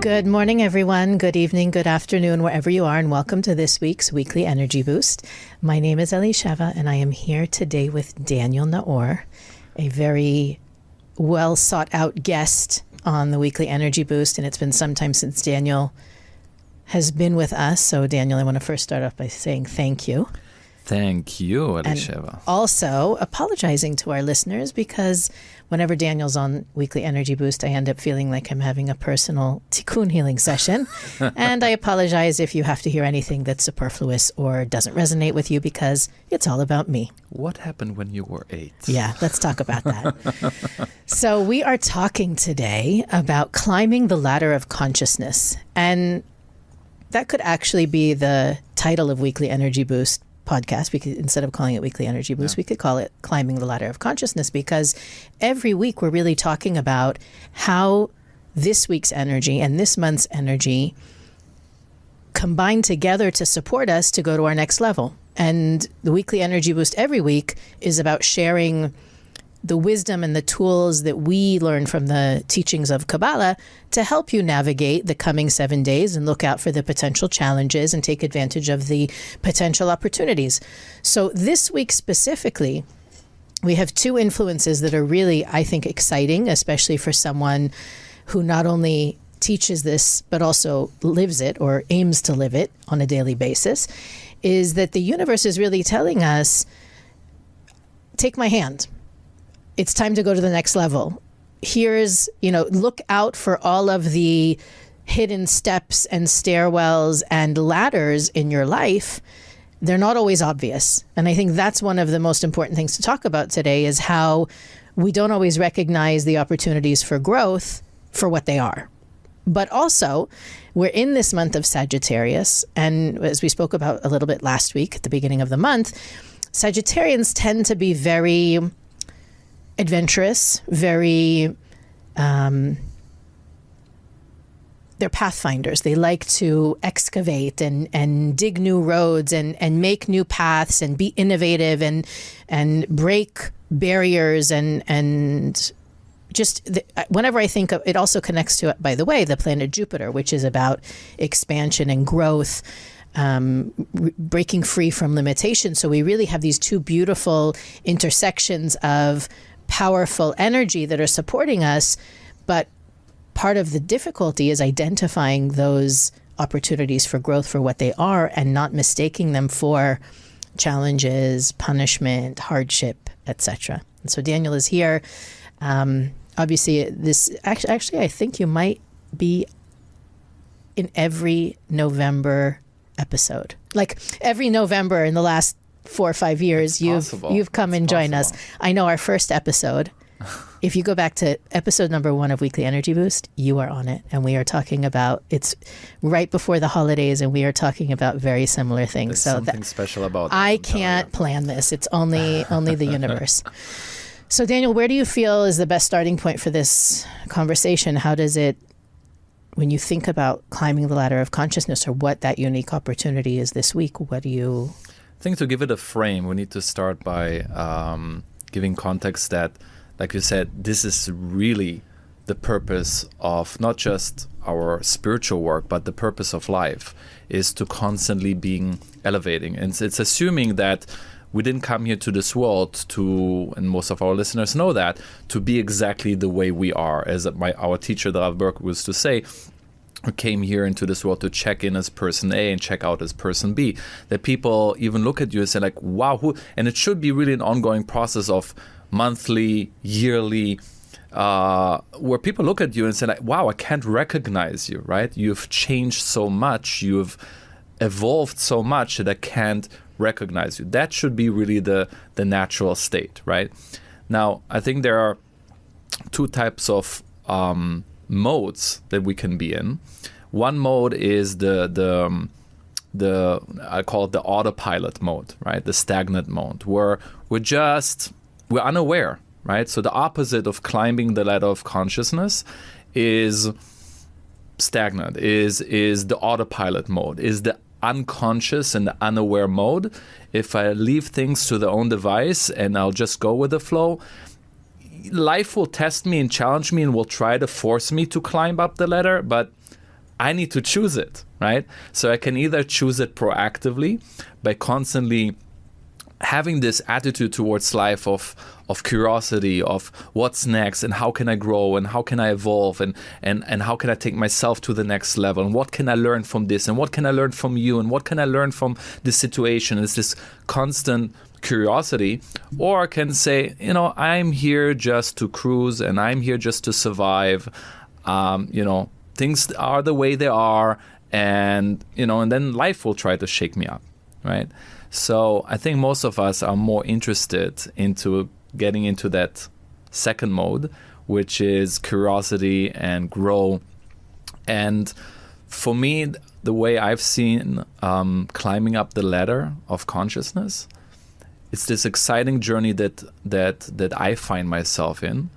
Good morning, everyone. Good evening, good afternoon, wherever you are, and welcome to this week's Weekly Energy Boost. My name is Elisheva, and I am here today with Daniel Naor, a very well sought out guest on the Weekly Energy Boost, and it's been some time since Daniel has been with us. So, Daniel, I want to first start off by saying thank you. Thank you, Elisheva. And also apologizing to our listeners because whenever Daniel's on Weekly Energy Boost, I end up feeling like I'm having a personal tikkun healing session. And I apologize if you have to hear anything that's superfluous or doesn't resonate with you because it's all about me. What happened when you were 8? Yeah, let's talk about that. So we are talking today about climbing the ladder of consciousness. And that could actually be the title of Weekly Energy Boost podcast, because instead of calling it Weekly Energy Boost, we could call it Climbing the Ladder of Consciousness, because every week we're really talking about how this week's energy and this month's energy combine together to support us to go to our next level. And the Weekly Energy Boost every week is about sharing the wisdom and the tools that we learn from the teachings of Kabbalah to help you navigate the coming 7 days and look out for the potential challenges and take advantage of the potential opportunities. So this week specifically, we have two influences that are really, I think, exciting, especially for someone who not only teaches this, but also lives it or aims to live it on a daily basis, is that the universe is really telling us, take my hand. It's time to go to the next level. Here's, look out for all of the hidden steps and stairwells and ladders in your life. They're not always obvious. And I think that's one of the most important things to talk about today, is how we don't always recognize the opportunities for growth for what they are. But also, we're in this month of Sagittarius. And as we spoke about a little bit last week at the beginning of the month, Sagittarians tend to be very adventurous, very, they're pathfinders. They like to excavate and dig new roads and make new paths and be innovative and break barriers and just whenever I think of it, also connects to, by the way, the planet Jupiter, which is about expansion and growth, breaking free from limitation. So we really have these two beautiful intersections of powerful energy that are supporting us, but part of the difficulty is identifying those opportunities for growth for what they are and not mistaking them for challenges, punishment, hardship, etc. And so Daniel is here. Obviously, this actually, I think you might be in every November episode. Like every November in the last 4 or 5 years, you've come and joined us. I know our first episode, if you go back to episode number 1 of Weekly Energy Boost, you are on it. And we are talking about, it's right before the holidays, and we are talking about very similar things. There's something special about it. I can't plan this. It's only the universe. So Daniel, where do you feel is the best starting point for this conversation? How does it, when you think about climbing the ladder of consciousness or what that unique opportunity is this week, what do you... I think to give it a frame, we need to start by giving context that, like you said, this is really the purpose of not just our spiritual work, but the purpose of life is to constantly being elevating. And it's assuming that we didn't come here to this world to, and most of our listeners know that, to be exactly the way we are. As our teacher, the Rav Berk, used to say, who came here into this world to check in as person A and check out as person B. That people even look at you and say like, wow, who? And it should be really an ongoing process of monthly, yearly, where people look at you and say like, wow, I can't recognize you, right? You've changed so much, you've evolved so much that I can't recognize you. That should be really the natural state, right? Now, I think there are two types of modes that we can be in. One mode is the I call it the autopilot mode, right? The stagnant mode, where we're unaware, right? So the opposite of climbing the ladder of consciousness is stagnant, is the autopilot mode, is the unconscious and the unaware mode. If I leave things to their own device and I'll just go with the flow, life will test me and challenge me and will try to force me to climb up the ladder, but I need to choose it, right? So I can either choose it proactively by constantly having this attitude towards life of curiosity, of what's next, and how can I grow, and how can I evolve, and how can I take myself to the next level, and what can I learn from this, and what can I learn from you, and what can I learn from this situation. It's this constant curiosity. Or I can say, I'm here just to cruise, and I'm here just to survive. Things are the way they are, and then life will try to shake me up, right? So I think most of us are more interested into getting into that second mode, which is curiosity and grow. And for me, the way I've seen climbing up the ladder of consciousness, it's this exciting journey that I find myself in,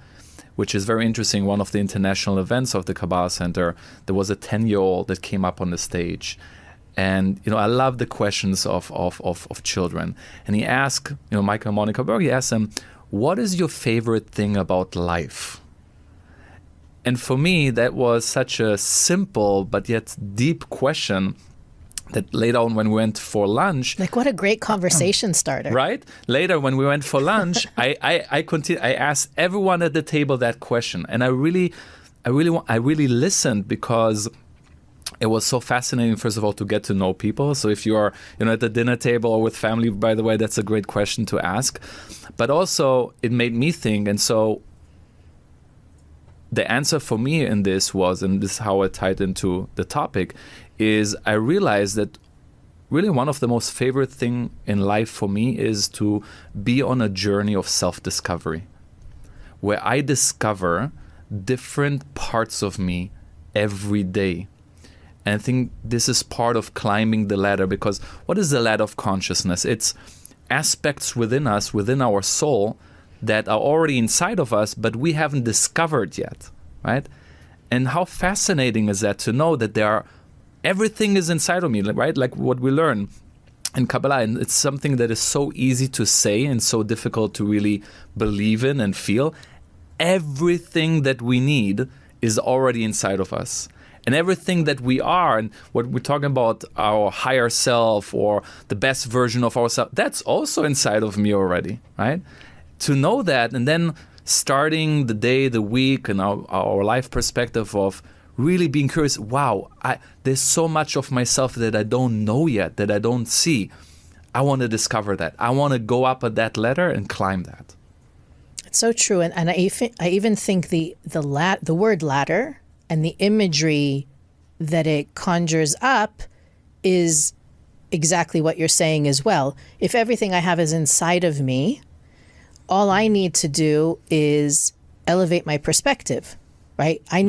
which is very interesting. One of the international events of the Kabbalah Centre, there was a 10-year-old that came up on the stage. And, I love the questions of children. And he asked, Michael and Monica Berg, he asked them, what is your favorite thing about life? And for me, that was such a simple but yet deep question that later on when we went for lunch... Like, what a great conversation starter. Right? Later when we went for lunch, I asked everyone at the table that question. And I really listened because... it was so fascinating, first of all, to get to know people. So if you are, at the dinner table or with family, by the way, that's a great question to ask. But also, it made me think. And so the answer for me in this was, and this is how I tied into the topic, is I realized that really one of the most favorite thing in life for me is to be on a journey of self-discovery, where I discover different parts of me every day. And I think this is part of climbing the ladder, because what is the ladder of consciousness? It's aspects within us, within our soul, that are already inside of us, but we haven't discovered yet, right? And how fascinating is that to know that everything is inside of me, right? Like what we learn in Kabbalah, and it's something that is so easy to say and so difficult to really believe in and feel. Everything that we need is already inside of us. And everything that we are, and what we're talking about, our higher self or the best version of ourselves, that's also inside of me already, right? To know that, and then starting the day, the week, and our life perspective of really being curious, wow, there's so much of myself that I don't know yet, that I don't see. I want to discover that. I want to go up at that ladder and climb that. It's so true. And I even think the word ladder and the imagery that it conjures up is exactly what you're saying as well. If everything I have is inside of me, all I need to do is elevate my perspective, right? I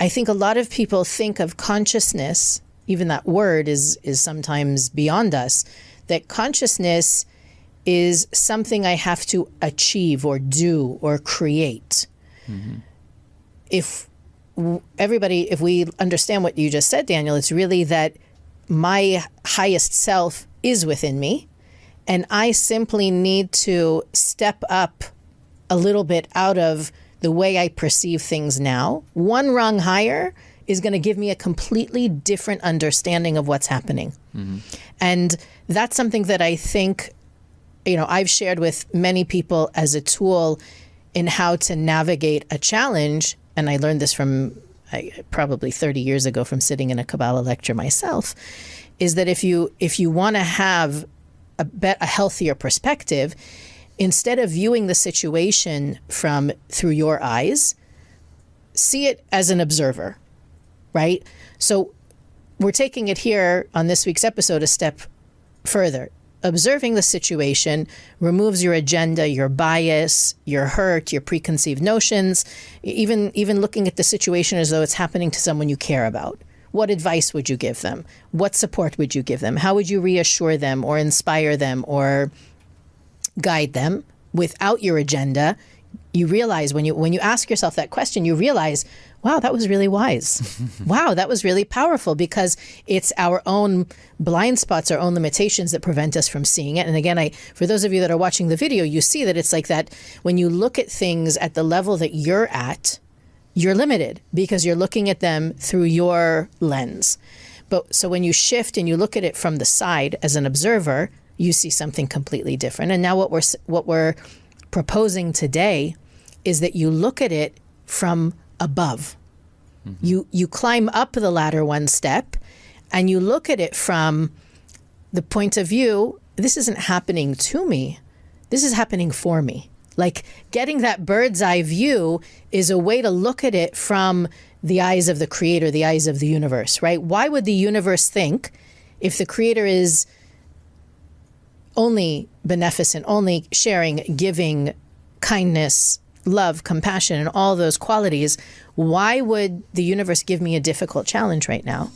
think a lot of people think of consciousness, even that word is sometimes beyond us, that consciousness is something I have to achieve or do or create. Mm-hmm. If we understand what you just said, Daniel, it's really that my highest self is within me, and I simply need to step up a little bit out of the way I perceive things now. One rung higher is going to give me a completely different understanding of what's happening. Mm-hmm. And that's something that I think, I've shared with many people as a tool in how to navigate a challenge. And I learned this from probably 30 years ago from sitting in a Kabbalah lecture myself, is that if you want to have a healthier perspective, instead of viewing the situation through your eyes, see it as an observer, right? So we're taking it here on this week's episode a step further. Observing the situation removes your agenda, your bias, your hurt, your preconceived notions, even looking at the situation as though it's happening to someone you care about. What advice would you give them? What support would you give them? How would you reassure them or inspire them or guide them without your agenda? You realize when you ask yourself that question, you realize, wow, that was really wise. Wow, that was really powerful, because it's our own blind spots, our own limitations that prevent us from seeing it. And again, for those of you that are watching the video, you see that it's like that when you look at things at the level that you're at, you're limited because you're looking at them through your lens. But so when you shift and you look at it from the side as an observer, you see something completely different. And now what we're proposing today is that you look at it from above. You climb up the ladder one step and you look at it from the point of view, this isn't happening to me. This is happening for me. Like getting that bird's eye view is a way to look at it from the eyes of the creator, the eyes of the universe, right? Why would the universe think, if the creator is only beneficent, only sharing, giving, kindness, love, compassion, and all those qualities, why would the universe give me a difficult challenge right now?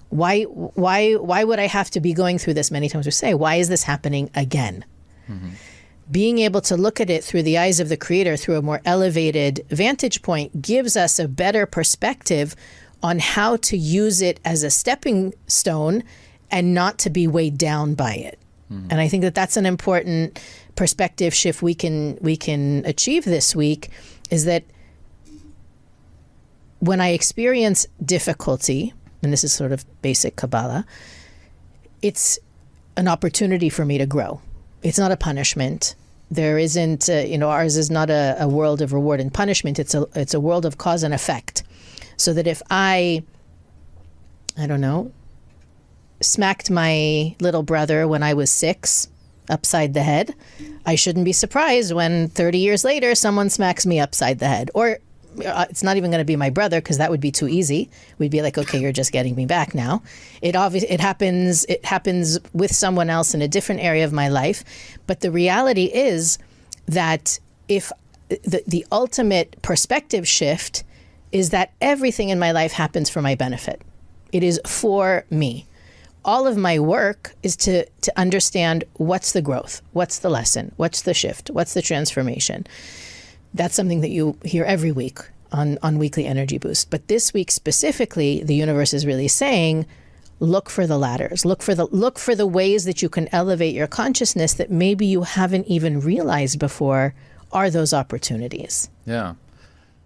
Why would I have to be going through this many times? We say, why is this happening again? Being able to look at it through the eyes of the creator, through a more elevated vantage point, gives us a better perspective on how to use it as a stepping stone and not to be weighed down by it. And I think that that's an important perspective shift we can achieve this week, is that when I experience difficulty, and this is sort of basic Kabbalah, it's an opportunity for me to grow. It's not a punishment. There isn't, ours is not a world of reward and punishment. It's a world of cause and effect. So that if I don't know, smacked my little brother when I was 6 upside the head, I shouldn't be surprised when 30 years later someone smacks me upside the head. Or it's not even going to be my brother, because that would be too easy. We'd be like, okay, you're just getting me back now. It happens with someone else in a different area of my life. But the reality is that if the ultimate perspective shift is that everything in my life happens for my benefit. It is for me. All of my work is to understand what's the growth, what's the lesson, what's the shift, what's the transformation. That's something that you hear every week on Weekly Energy Boost. But this week specifically, the universe is really saying, look for the ladders, look for the ways that you can elevate your consciousness that maybe you haven't even realized before are those opportunities. Yeah.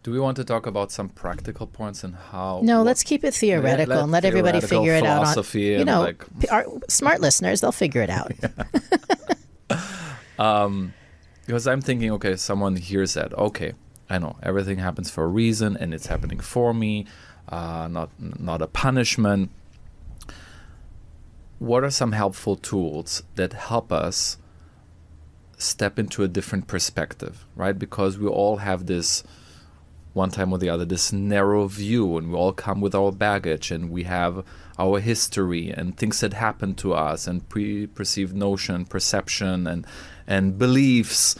Do we want to talk about some practical points and how? No, let's keep it theoretical and let everybody figure it out. Our smart listeners, they'll figure it out. Because I'm thinking, okay, someone hears that. Okay, I know everything happens for a reason, and it's happening for me, not a punishment. What are some helpful tools that help us step into a different perspective, right? Because we all have this, one time or the other, this narrow view, and we all come with our baggage, and we have our history and things that happen to us, and pre-perceived notion, perception, and beliefs.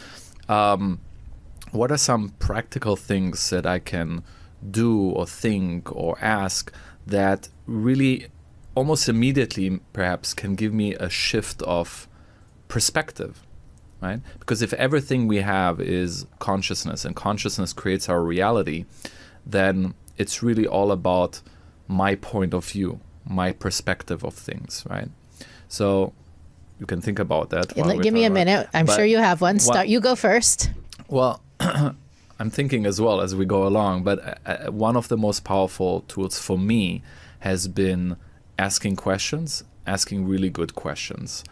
What are some practical things that I can do or think or ask that really almost immediately perhaps can give me a shift of perspective? Right? Because if everything we have is consciousness, and consciousness creates our reality, then it's really all about my point of view, my perspective of things, right? So you can think about that. Give me a minute. I'm sure you have one. You go first. Well, I'm thinking as well as we go along, but one of the most powerful tools for me has been asking questions, asking really good questions.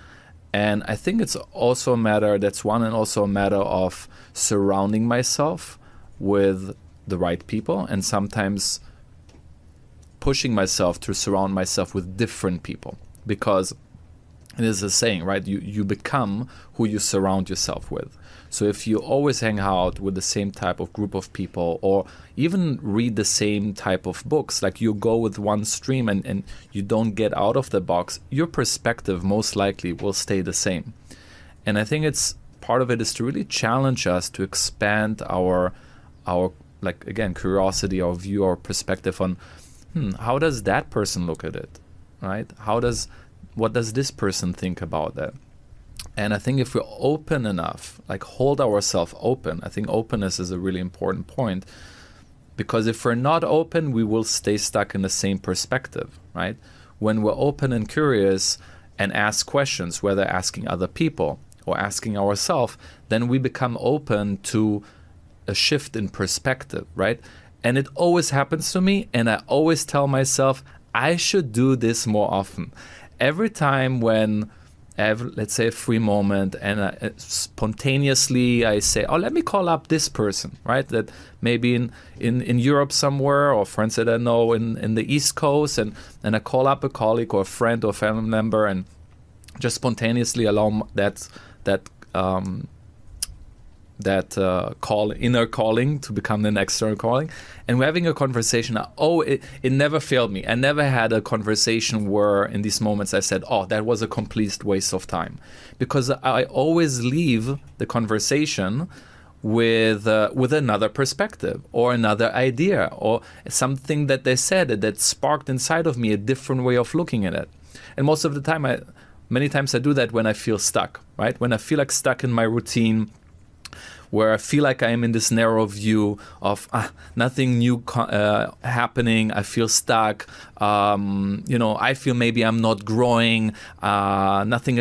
And I think it's also a matter of surrounding myself with the right people, and sometimes pushing myself to surround myself with different people. Because it is a saying, right? You become who you surround yourself with. So if you always hang out with the same type of group of people, or even read the same type of books, like you go with one stream and you don't get out of the box, your perspective most likely will stay the same. And I think part of it is to really challenge us to expand our like, again, curiosity, our view, our perspective on how does that person look at it, right? What does this person think about that? And I think if we're open enough, like hold ourselves open, I think openness is a really important point, because if we're not open, we will stay stuck in the same perspective, right? When we're open and curious and ask questions, whether asking other people or asking ourselves, then we become open to a shift in perspective, right? And it always happens to me. And I always tell myself, I should do this more often. Every time when I have, let's say, a free moment, and spontaneously I say, oh, let me call up this person, right? That maybe in Europe somewhere, or friends that I know in the East Coast, and I call up a colleague or a friend or a family member, and just spontaneously allow that inner calling to become an external calling. And we're having a conversation. It never failed me. I never had a conversation where in these moments I said, oh, that was a complete waste of time. Because I always leave the conversation with another perspective or another idea or something that they said that sparked inside of me a different way of looking at it. And most of the time, many times I do that when I feel stuck, right? When I feel like stuck in my routine, where I feel like I am in this narrow view of nothing new happening. I feel stuck. I feel maybe I'm not growing. Nothing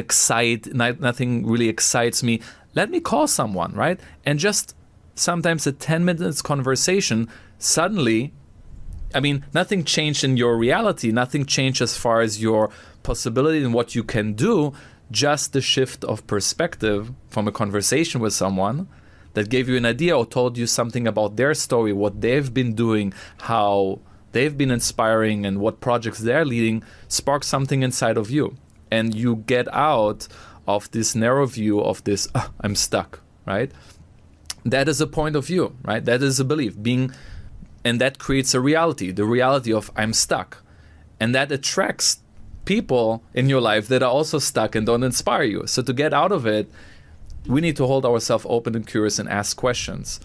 really excites me. Let me call someone, right? And just sometimes a 10 minutes conversation, suddenly, nothing changed in your reality. Nothing changed as far as your possibility and what you can do. Just the shift of perspective from a conversation with someone that gave you an idea or told you something about their story, what they've been doing, how they've been inspiring, and what projects they're leading, sparks something inside of you. And you get out of this narrow view of this, I'm stuck, right? That is a point of view, right? That is a belief. And that creates a reality, the reality of I'm stuck. And that attracts people in your life that are also stuck and don't inspire you. So to get out of it, we need to hold ourselves open and curious and ask questions.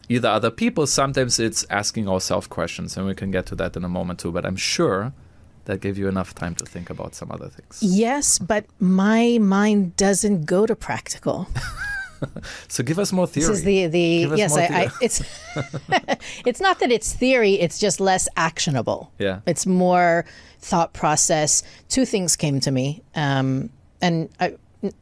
Either other people, sometimes it's asking ourselves questions, and we can get to that in a moment too, but I'm sure that gave you enough time to think about some other things. Yes, but my mind doesn't go to practical. So give us more theory. This is it's not that it's theory, it's just less actionable. Yeah. It's more thought process. Two things came to me.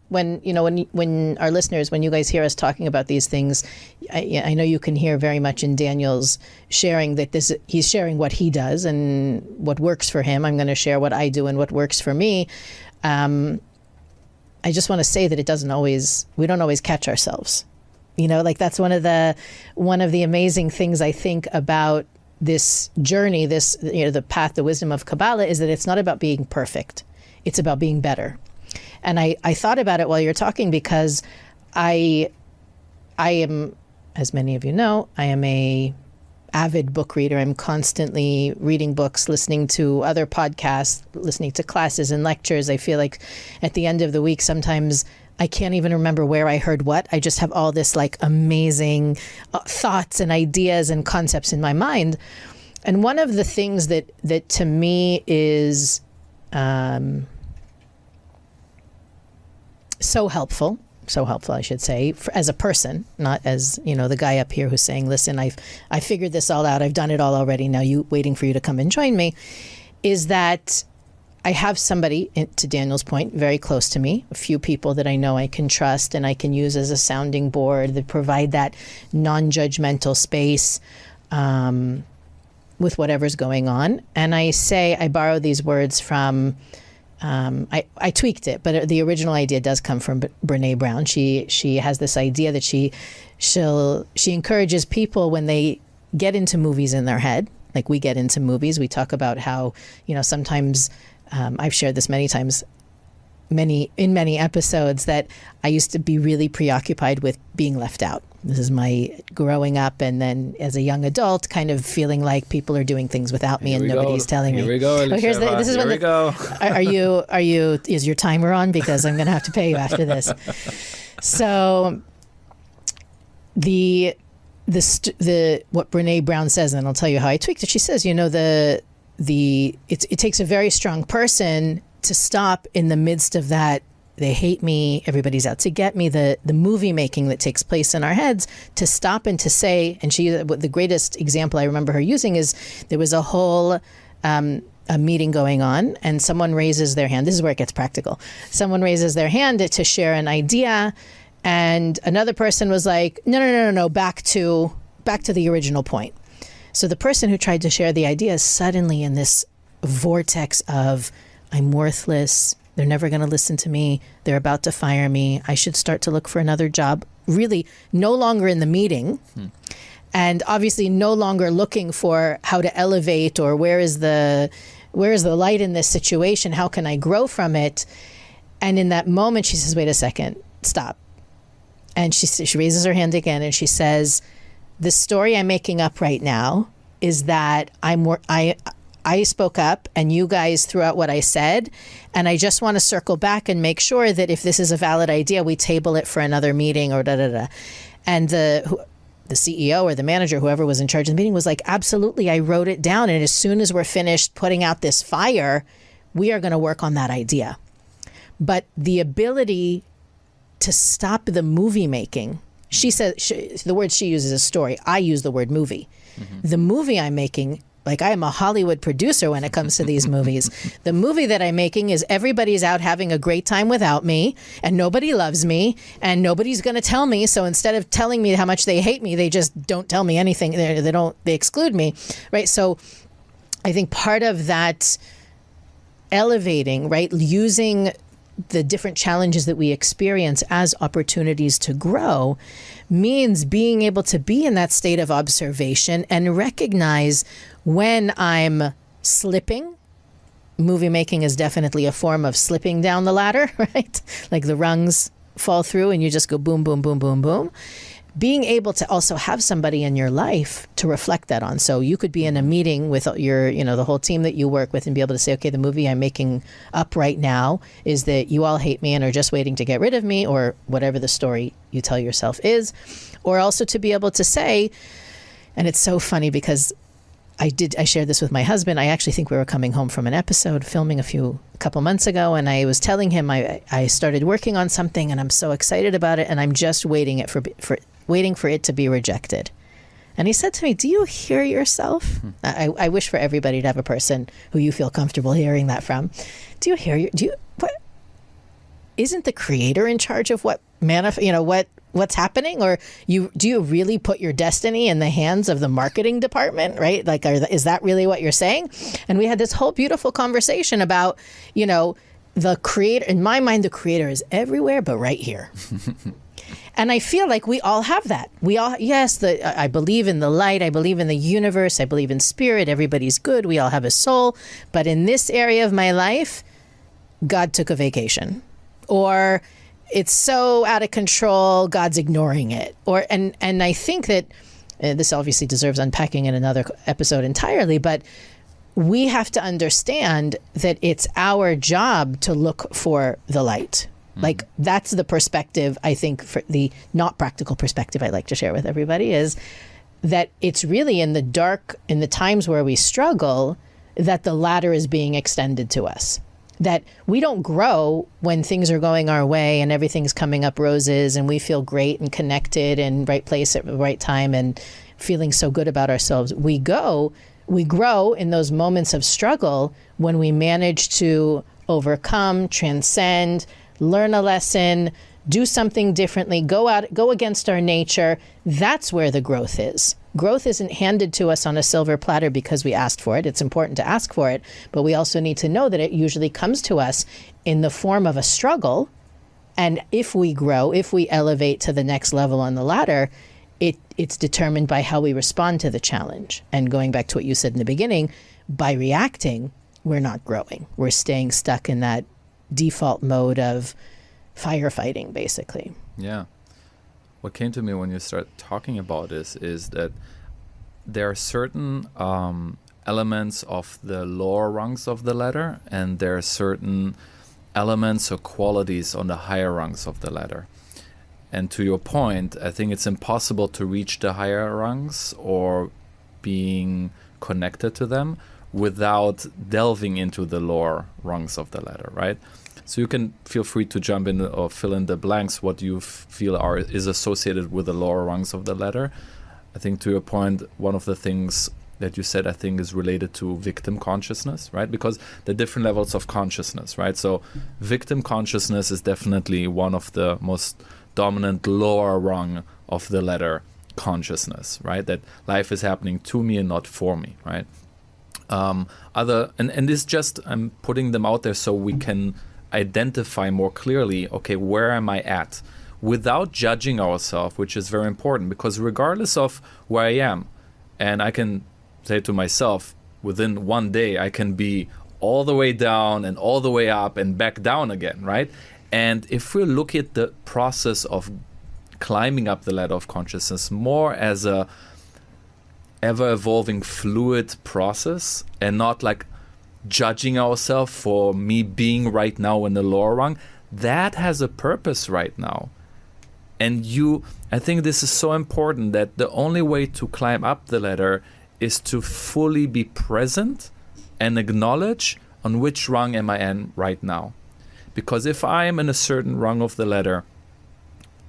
When our listeners, when you guys hear us talking about these things, I know you can hear very much in Daniel's sharing that he's sharing what he does and what works for him. I'm going to share what I do and what works for me. I just want to say that we don't always catch ourselves. That's one of the amazing things I think about this journey, the path, the wisdom of Kabbalah, is that it's not about being perfect. It's about being better. And I thought about it while you're talking because I am, as many of you know, I am a avid book reader. I'm constantly reading books, listening to other podcasts, listening to classes and lectures. I feel like at the end of the week, sometimes I can't even remember where I heard what. I just have all this amazing thoughts and ideas and concepts in my mind. And one of the things that to me is so helpful, I should say, as a person, not as, the guy up here who's saying, listen, I figured this all out. I've done it all already. Now waiting for you to come and join me, is that I have somebody, to Daniel's point, very close to me, a few people that I know I can trust and I can use as a sounding board that provide that non-judgmental space with whatever's going on. And I borrow these words from I tweaked it, but the original idea does come from Brené Brown. She has this idea that she encourages people when they get into movies in their head, like we get into movies. We talk about how, sometimes I've shared this many times, in many episodes, that I used to be really preoccupied with being left out. This is my growing up, and then as a young adult, kind of feeling like people are doing things without me and nobody's telling me. Here we go. Are you? Is your timer on? Because I'm going to have to pay you after this. So the what Brené Brown says, and I'll tell you how I tweaked it. She says, it takes a very strong person to stop in the midst of that. They hate me, everybody's out to get me, the movie making that takes place in our heads, to stop and to say, and the greatest example I remember her using is there was a whole a meeting going on and someone raises their hand. This is where it gets practical. Someone raises their hand to share an idea, and another person was like, no, back to the original point. So the person who tried to share the idea is suddenly in this vortex of, I'm worthless, they're never going to listen to me, they're about to fire me, I should start to look for another job. Really no longer in the meeting, and obviously no longer looking for how to elevate, or where is the light in this situation, how can I grow from it. And in that moment she says, wait a second, stop. And she raises her hand again and she says, the story I'm making up right now is that I spoke up and you guys threw out what I said, and I just want to circle back and make sure that if this is a valid idea, we table it for another meeting or da-da-da. And the CEO or the manager, whoever was in charge of the meeting, was like, absolutely, I wrote it down, and as soon as we're finished putting out this fire, we are going to work on that idea. But the ability to stop the movie making, she says, the word she uses is story. I use the word movie. The movie I'm making, like I am a Hollywood producer when it comes to these movies. The movie that I'm making is everybody's out having a great time without me, and nobody loves me, and nobody's going to tell me. So instead of telling me how much they hate me, they just don't tell me anything. They exclude me, right? So I think part of that elevating, right, using the different challenges that we experience as opportunities to grow, means being able to be in that state of observation and recognize when I'm slipping. Movie making is definitely a form of slipping down the ladder, right? Like the rungs fall through and you just go boom, boom, boom, boom, boom. Being able to also have somebody in your life to reflect that on. So you could be in a meeting with your, the whole team that you work with and be able to say, okay, the movie I'm making up right now is that you all hate me and are just waiting to get rid of me, or whatever the story you tell yourself is. Or also to be able to say, and it's so funny because I shared this with my husband. I actually think we were coming home from an episode filming a couple months ago, and I was telling him I started working on something and I'm so excited about it, and I'm just waiting for it to be rejected. And he said to me, do you hear yourself? I wish for everybody to have a person who you feel comfortable hearing that from. Do you hear what? Isn't the creator in charge of what's happening? Or do you really put your destiny in the hands of the marketing department, right? Like, is that really what you're saying? And we had this whole beautiful conversation about, the creator. In my mind, the creator is everywhere, but right here. And I feel like we all have that. I believe in the light. I believe in the universe. I believe in spirit. Everybody's good. We all have a soul. But in this area of my life, God took a vacation. Or it's so out of control, God's ignoring it. And I think that this obviously deserves unpacking in another episode entirely, but we have to understand that it's our job to look for the light. Like, that's the perspective, I think, for the not practical perspective I like to share with everybody, is that it's really in the times where we struggle, that the ladder is being extended to us. That we don't grow when things are going our way and everything's coming up roses and we feel great and connected and right place at the right time and feeling so good about ourselves. We grow in those moments of struggle when we manage to overcome, transcend, learn a lesson, do something differently, go against our nature. That's where the growth is. Growth isn't handed to us on a silver platter because we asked for it. It's important to ask for it, but we also need to know that it usually comes to us in the form of a struggle. And if we grow, if we elevate to the next level on the ladder, it's determined by how we respond to the challenge. And going back to what you said in the beginning, by reacting, we're not growing. We're staying stuck in that default mode of firefighting, basically. Yeah. What came to me when you start talking about this is that there are certain elements of the lower rungs of the ladder, and there are certain elements or qualities on the higher rungs of the ladder. And to your point, I think it's impossible to reach the higher rungs or being connected to them without delving into the lower rungs of the ladder, right? So you can feel free to jump in or fill in the blanks what you feel is associated with the lower rungs of the ladder. I think to your point, one of the things that you said, I think, is related to victim consciousness, right? Because the different levels of consciousness, right? So victim consciousness is definitely one of the most dominant lower rung of the ladder consciousness, right? That life is happening to me and not for me, right? And this just, I'm putting them out there so we can identify more clearly, okay, where am I at? Without judging ourselves, which is very important, because regardless of where I am, and I can say to myself, within one day, I can be all the way down and all the way up and back down again, right? And if we look at the process of climbing up the ladder of consciousness more as a ever-evolving fluid process and not like judging ourselves for me being right now in the lower rung, that has a purpose right now. And I think this is so important, that the only way to climb up the ladder is to fully be present and acknowledge on which rung am I in right now. Because if I am in a certain rung of the ladder,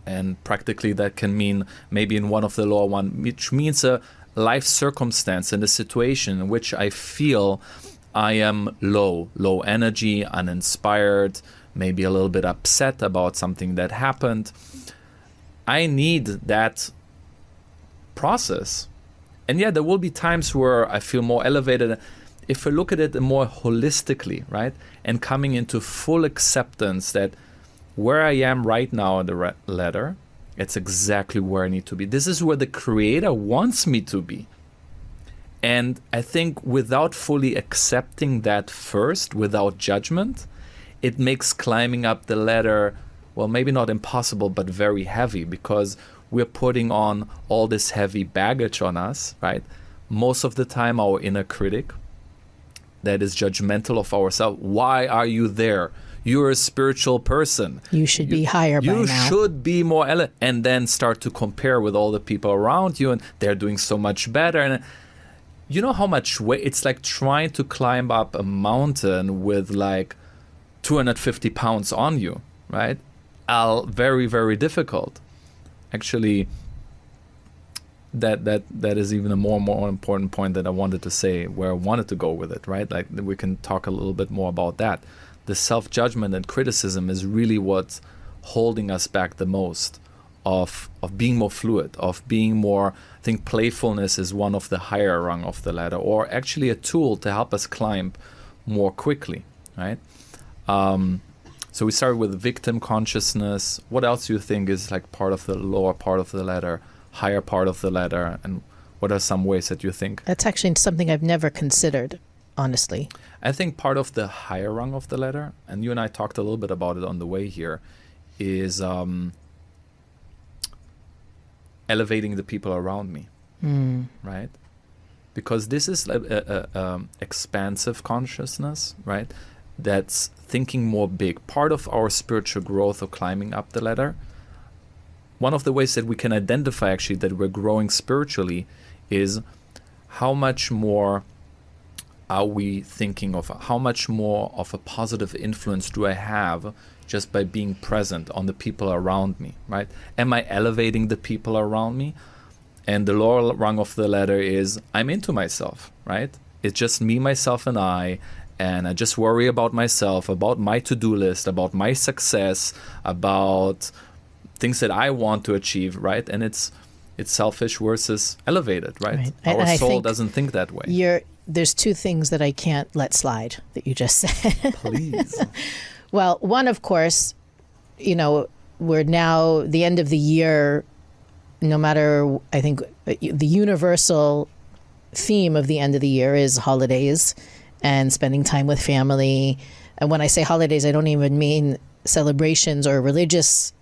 and practically that can mean maybe in one of the lower one, which means a life circumstance and a situation in which I feel I am low energy, uninspired, maybe a little bit upset about something that happened, I need that process. And yeah, there will be times where I feel more elevated. If I look at it more holistically, right, and coming into full acceptance that where I am right now in the ladder, it's exactly where I need to be. This is where the Creator wants me to be. And I think without fully accepting that first, without judgment, it makes climbing up the ladder, well, maybe not impossible, but very heavy, because we're putting on all this heavy baggage on us, right? Most of the time, our inner critic that is judgmental of ourselves. Why are you there? You're a spiritual person. You should be higher by now. You should be more and then start to compare with all the people around you, and they're doing so much better. And you know how much weight? It's like trying to climb up a mountain with like 250 pounds on you, right? Very, very difficult. Actually, that is even a more important point that I wanted to say, where I wanted to go with it, right? Like we can talk a little bit more about that. The self-judgment and criticism is really what's holding us back the most of being more fluid, of being more, I think playfulness is one of the higher rung of the ladder, or actually a tool to help us climb more quickly, right? So we started with victim consciousness. What else do you think is like part of the lower part of the ladder, higher part of the ladder, and what are some ways that you think? That's actually something I've never considered, honestly. I think part of the higher rung of the ladder, and you and I talked a little bit about it on the way here, is elevating the people around me, right? Because this is expansive consciousness, right? That's thinking more big. Part of our spiritual growth of climbing up the ladder, one of the ways that we can identify actually that we're growing spiritually is how much more are we thinking of, how much more of a positive influence do I have just by being present on the people around me, right? Am I elevating the people around me? And the lower rung of the ladder is I'm into myself, right? It's just me, myself, and I just worry about myself, about my to-do list, about my success, about things that I want to achieve, right? And it's selfish versus elevated, right? Our soul doesn't think that way. There's two things that I can't let slide that you just said. Please. Well, one, of course, we're now the end of the year. No matter, I think the universal theme of the end of the year is holidays and spending time with family. And when I say holidays, I don't even mean celebrations or religious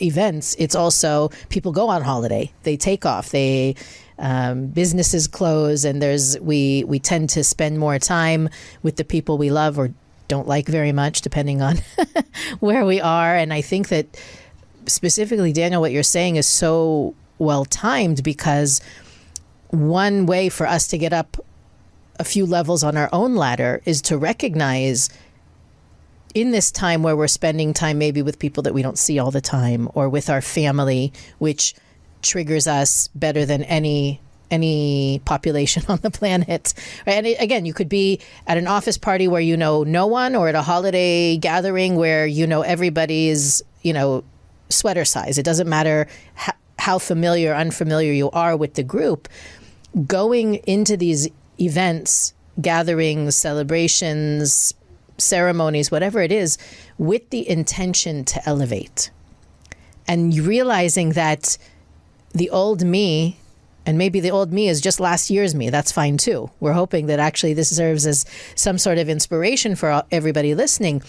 events. It's also people go on holiday. They take off. Businesses close, and we tend to spend more time with the people we love or don't like very much, depending on where we are. And I think that specifically, Daniel, what you're saying is so well timed, because one way for us to get up a few levels on our own ladder is to recognize in this time where we're spending time maybe with people that we don't see all the time, or with our family, which triggers us better than any population on the planet. Right? And again, you could be at an office party where you know no one, or at a holiday gathering where everybody's sweater size. It doesn't matter how familiar or unfamiliar you are with the group, going into these events, gatherings, celebrations, ceremonies, whatever it is, with the intention to elevate. And realizing that the old me, and maybe the old me is just last year's me, that's fine too. We're hoping that actually this serves as some sort of inspiration for everybody listening,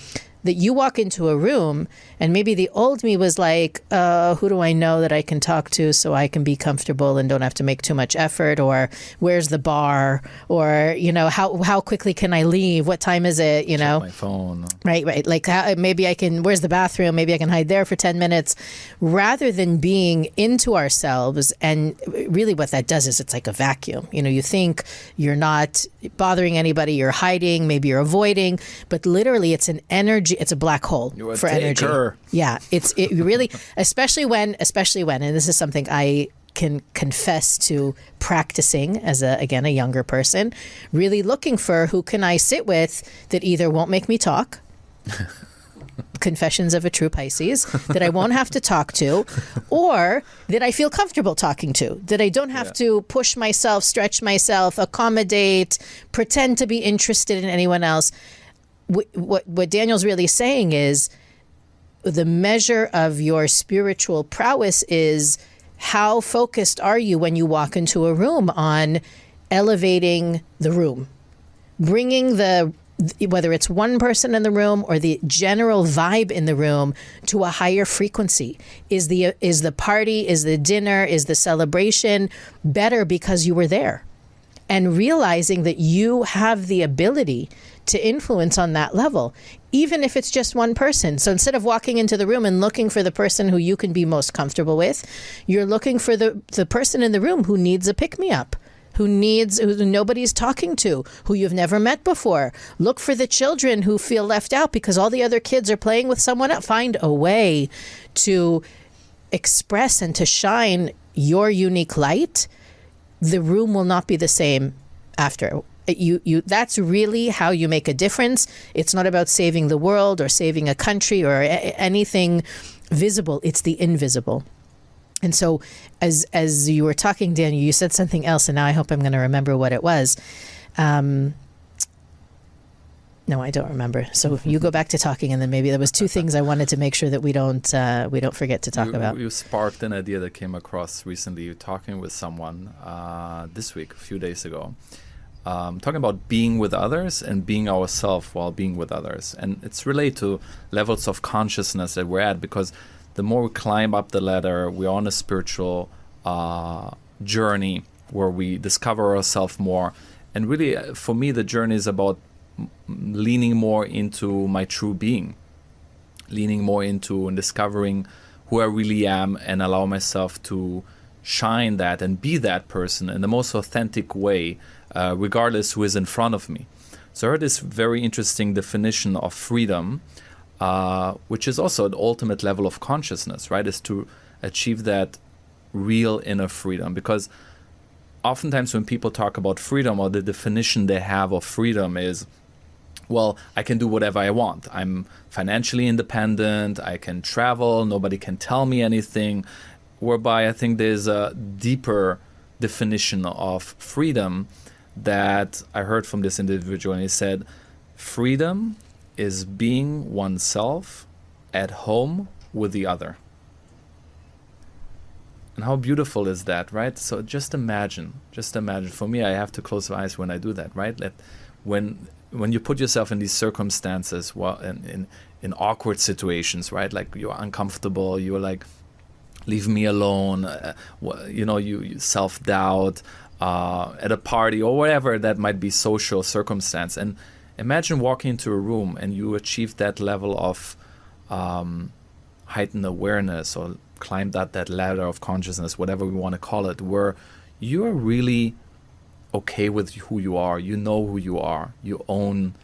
that you walk into a room and maybe the old me was like, who do I know that I can talk to so I can be comfortable and don't have to make too much effort? Or where's the bar? Or, how quickly can I leave? What time is it? Check my phone. Right. Like maybe I can, where's the bathroom? Maybe I can hide there for 10 minutes. Rather than being into ourselves. And really what that does is it's like a vacuum. You think you're not bothering anybody, you're hiding, maybe you're avoiding, but literally it's an energy. It's a black hole for energy. Yeah, it really, especially when, and this is something I can confess to practicing as a younger person, really looking for who can I sit with that either won't make me talk, confessions of a true Pisces, that I won't have to talk to, or that I feel comfortable talking to, that I don't have to push myself, stretch myself, accommodate, pretend to be interested in anyone else. What Daniel's really saying is the measure of your spiritual prowess is how focused are you when you walk into a room on elevating the room, bringing whether it's one person in the room or the general vibe in the room to a higher frequency. Is the party, is the dinner, is the celebration better because you were there? And realizing that you have the ability to influence on that level, even if it's just one person. So instead of walking into the room and looking for the person who you can be most comfortable with, you're looking for the person in the room who needs a pick-me-up, who nobody's talking to, who you've never met before. Look for the children who feel left out because all the other kids are playing with someone else. Find a way to express and to shine your unique light. The room will not be the same after. That's really how you make a difference. It's not about saving the world or saving a country or anything visible. It's the invisible. And so as you were talking, Daniel, you said something else, and now I hope I'm going to remember what it was. No, I don't remember. So you go back to talking, and then maybe there was two things I wanted to make sure that we don't forget to talk about. You sparked an idea that came across recently. You're talking with someone this week, a few days ago, talking about being with others and being ourselves while being with others. And it's related to levels of consciousness that we're at, because the more we climb up the ladder, we're on a spiritual journey where we discover ourselves more. And really, for me, the journey is about leaning more into my true being, leaning more into and discovering who I really am, and allow myself to shine that and be that person in the most authentic way, regardless who is in front of me. So I heard this very interesting definition of freedom, which is also an ultimate level of consciousness, right? Is to achieve that real inner freedom. Because oftentimes when people talk about freedom, or the definition they have of freedom is, well, I can do whatever I want. I'm financially independent. I can travel. Nobody can tell me anything. Whereby I think there's a deeper definition of freedom that I heard from this individual. And he said, freedom is being oneself at home with the other. And how beautiful is that, right? So just imagine. For me, I have to close my eyes when I do that, right? That when you put yourself in these circumstances, well, in awkward situations, right? Like you're uncomfortable, you're like, leave me alone, you self-doubt at a party or whatever that might be social circumstance. And imagine walking into a room and you achieve that level of heightened awareness, or climbed up that ladder of consciousness, whatever we want to call it, where you are really okay with who you are. You know who you are. You own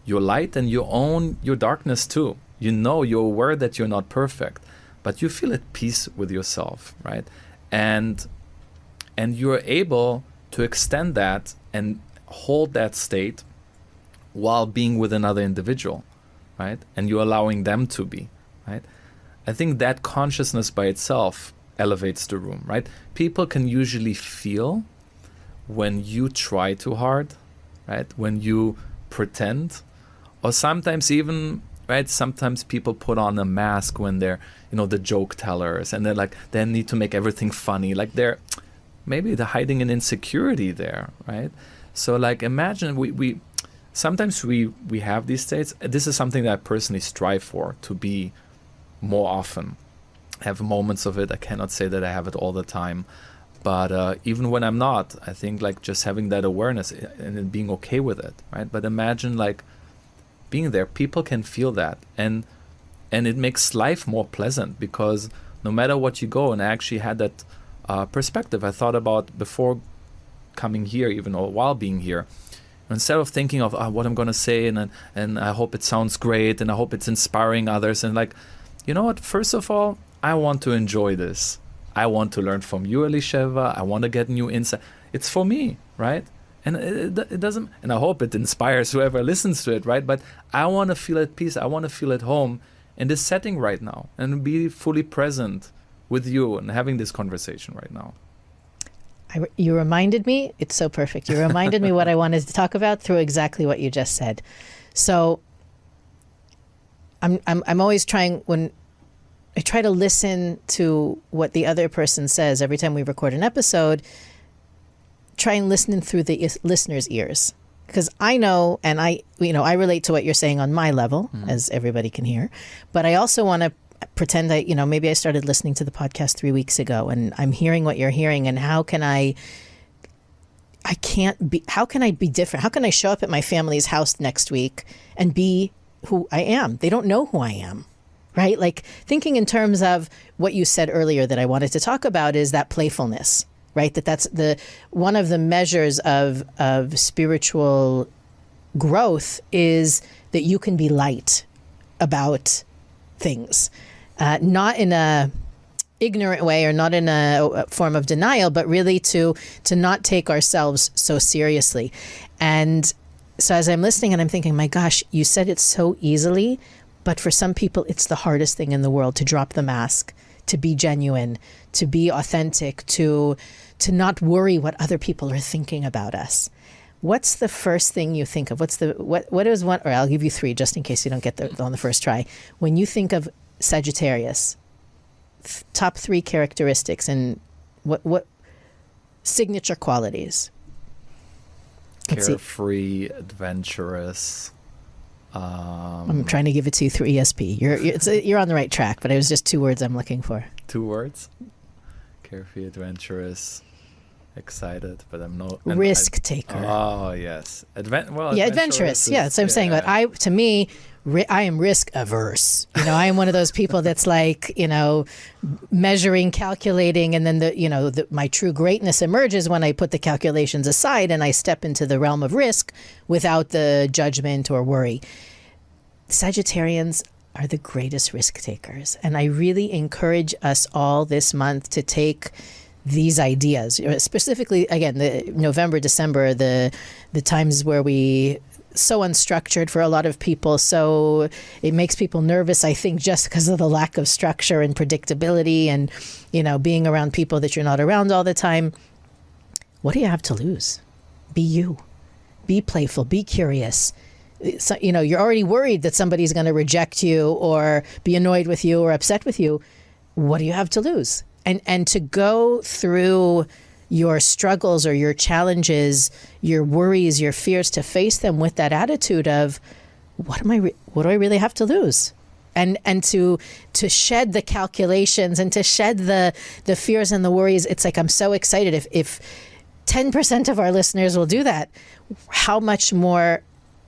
your light and you own your darkness too. You're aware that you're not perfect, but you feel at peace with yourself, right? And you're able to extend that and hold that state while being with another individual, right? And you're allowing them to be, right? I think that consciousness by itself elevates the room, right? People can usually feel when you try too hard, right? When you pretend, or sometimes even, right? Sometimes people put on a mask when they're, the joke tellers, and they're like, they need to make everything funny. Like maybe they're hiding an insecurity there, right? So like imagine we sometimes we have these states. This is something that I personally strive for, to be more often. I have moments of it. I cannot say that I have it all the time. But even when I'm not, I think like just having that awareness and then being okay with it, right? But imagine like being there. People can feel that. And it makes life more pleasant, because no matter what you go, and I actually had that perspective I thought about before coming here, even or while being here. Instead of thinking of what I'm going to say and I hope it sounds great and I hope it's inspiring others, and like, you know what, first of all, I want to enjoy this. I want to learn from you, Elisheva. I want to get new insight. It's for me, right? And it doesn't, and I hope it inspires whoever listens to it, right? But I want to feel at peace. I want to feel at home in this setting right now and be fully present with you and having this conversation right now. You reminded me, it's so perfect. You reminded me what I wanted to talk about through exactly what you just said. So I'm always trying, when I try to listen to what the other person says every time we record an episode, try and listen through the listener's ears. Because I know, and I relate to what you're saying on my level, as everybody can hear, but I also want to pretend maybe I started listening to the podcast 3 weeks ago and I'm hearing what you're hearing, and how can I be different? How can I show up at my family's house next week and be who I am? They don't know who I am, right? Like thinking in terms of what you said earlier that I wanted to talk about is that playfulness, right? That's one of the measures of spiritual growth, is that you can be light about things, not in a ignorant way or not in a form of denial, but really to not take ourselves so seriously. And so as I'm listening and I'm thinking, my gosh, you said it so easily, but for some people it's the hardest thing in the world to drop the mask, to be genuine, to be authentic, to not worry what other people are thinking about us. What's the first thing you think of? What is one, or I'll give you three just in case you don't get on the first try. When you think of Sagittarius, top three characteristics and what signature qualities? Carefree, adventurous. I'm trying to give it to you through ESP. You're on the right track, but it was just 2 words I'm looking for. 2 words? Carefree, adventurous. Excited, but I'm no risk taker. Oh yes, adventurous. Yeah, that's what I'm saying. But I am risk averse. I am one of those people that's like, measuring, calculating, and then my true greatness emerges when I put the calculations aside and I step into the realm of risk without the judgment or worry. Sagittarians are the greatest risk takers, and I really encourage us all this month to take these ideas, specifically, again, the November, December, the times where we so unstructured for a lot of people. So it makes people nervous, I think, just because of the lack of structure and predictability and, being around people that you're not around all the time. What do you have to lose? Be you. Be playful. Be curious. So, you're already worried that somebody's going to reject you or be annoyed with you or upset with you. What do you have to lose? And to go through your struggles or your challenges, your worries, your fears, to face them with that attitude of, what do I really have to lose? And to shed the calculations and to shed the fears and the worries. It's like, I'm so excited. If 10% of our listeners will do that, how much more,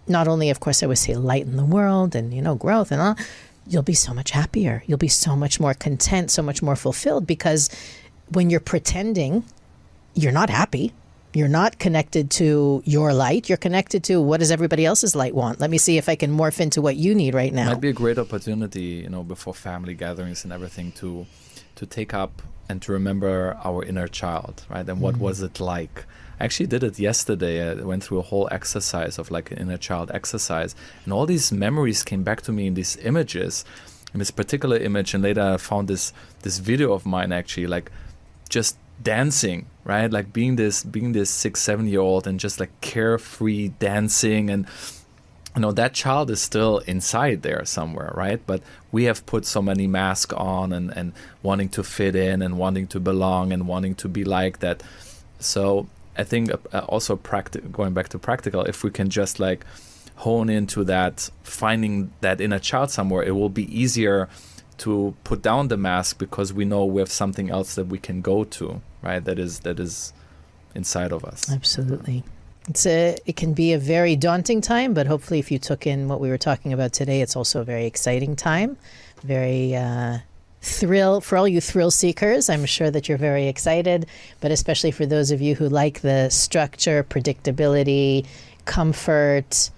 not only, of course, I would say light in the world and, growth and all, you'll be so much happier. You'll be so much more content, so much more fulfilled, because when you're pretending, you're not happy. You're not connected to your light. You're connected to, what does everybody else's light want? Let me see if I can morph into what you need right now. Might be a great opportunity, before family gatherings and everything, to take up and to remember our inner child, right? And what was it like? I actually did it yesterday. I went through a whole exercise of like an inner child exercise, and all these memories came back to me in these images this particular image, and later I found this video of mine actually, like just dancing, right? Like being this 6-7-year-old and just like carefree dancing, and that child is still inside there somewhere, right? But we have put so many masks on and wanting to fit in and wanting to belong and wanting to be like that. So I think also going back to practical, if we can just like hone into that, finding that inner child somewhere, it will be easier to put down the mask because we know we have something else that we can go to, right? That is inside of us. Absolutely. It can be a very daunting time, but hopefully if you took in what we were talking about today, it's also a very exciting time, very for all you thrill seekers. I'm sure that you're very excited, but especially for those of you who like the structure, predictability, comfort,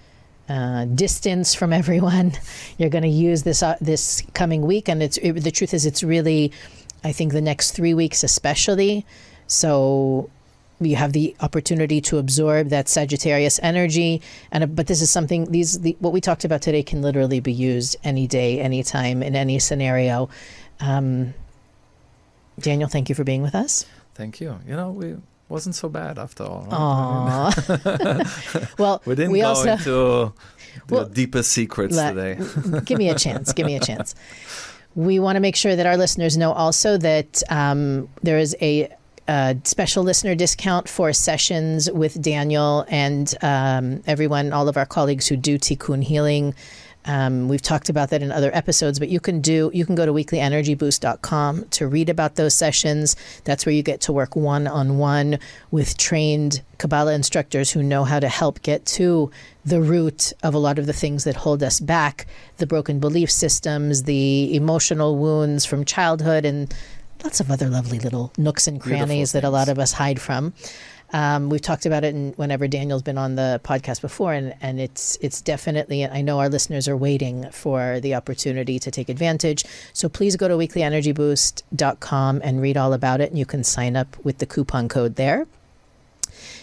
distance from everyone, you're going to use this coming week. And the truth is, it's really, I think, the next 3 weeks especially. So you have the opportunity to absorb that Sagittarius energy, but this is something. What we talked about today can literally be used any day, anytime, in any scenario. Daniel, thank you for being with us. Thank you. We wasn't so bad after all. Right? Well, we didn't go into the deepest secrets today. Give me a chance. We want to make sure that our listeners know also that there is a special listener discount for sessions with Daniel and everyone, all of our colleagues who do Tikkun healing. We've talked about that in other episodes, but you can go to weeklyenergyboost.com to read about those sessions. That's where you get to work one-on-one with trained Kabbalah instructors who know how to help get to the root of a lot of the things that hold us back, the broken belief systems, the emotional wounds from childhood, and lots of other lovely little nooks and crannies that a lot of us hide from. We've talked about it whenever Daniel's been on the podcast before, and it's definitely, I know our listeners are waiting for the opportunity to take advantage. So please go to weeklyenergyboost.com and read all about it, and you can sign up with the coupon code there.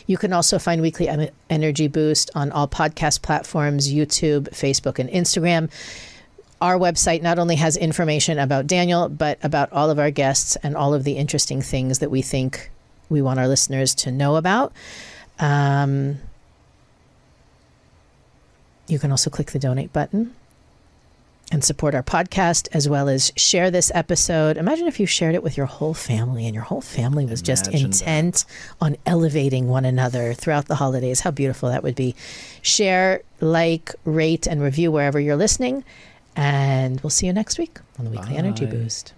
You can also find Weekly Energy Boost on all podcast platforms, YouTube, Facebook, and Instagram. Our website not only has information about Daniel, but about all of our guests and all of the interesting things that we think we want our listeners to know about. You can also click the donate button and support our podcast, as well as share this episode. Imagine if you shared it with your whole family and your whole family was just intent on elevating one another throughout the holidays. How beautiful that would be. Share, like, rate, and review wherever you're listening. And we'll see you next week on the Weekly Energy Boost.